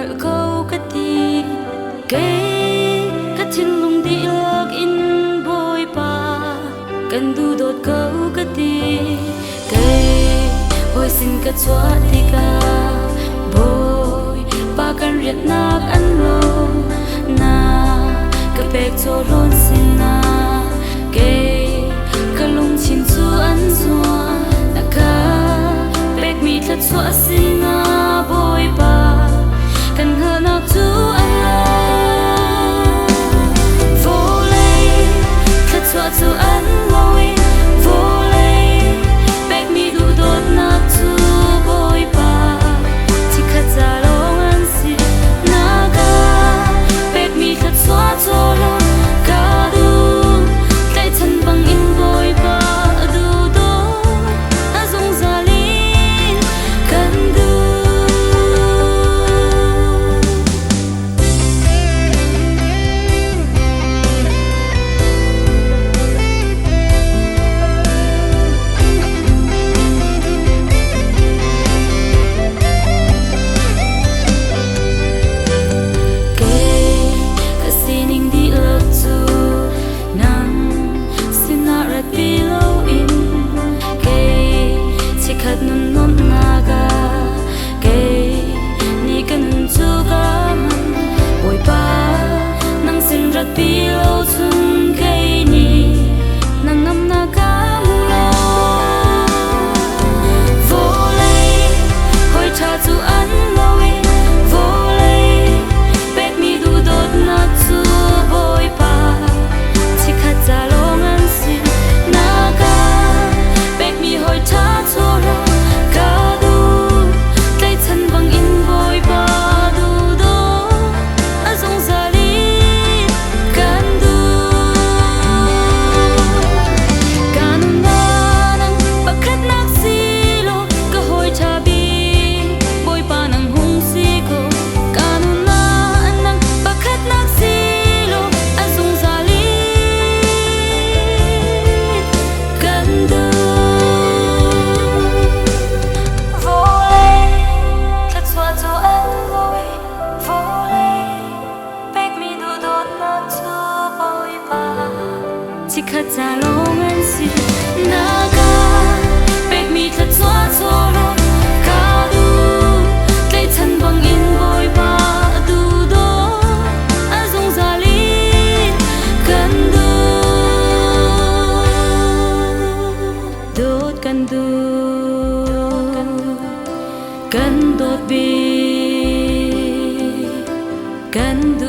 rỡ câu cất thì cái cất trên lùng đi log in bôi pa cần du đột câu cất thì cái hồi xin cất xóa thì cả bôi pa cần riết nạc ăn lô na cái bẹc cho lon xin na cái lùng chín chu ăn xóa na cả bẹc mi thật xóa xin na bôi pa cần hơn nào chú anh vô lây thật xóa chú anh lôi vô lây bẹc mi đủ đốt nát chú bôi pa chỉ khát ra lòng anh si na ca bẹc mi thật xóa cho lo cả đủ tay chân bằng in bôi pa đủ đốt ta dùng ra linh cần đủ chỉ khát ra lòng anh si na ca bẹc mi thật xóa cho lo cả đủ tay chân bằng in bôi pa đủ đó anh dùng ra linh cần đốt cần đốt bi cần đủ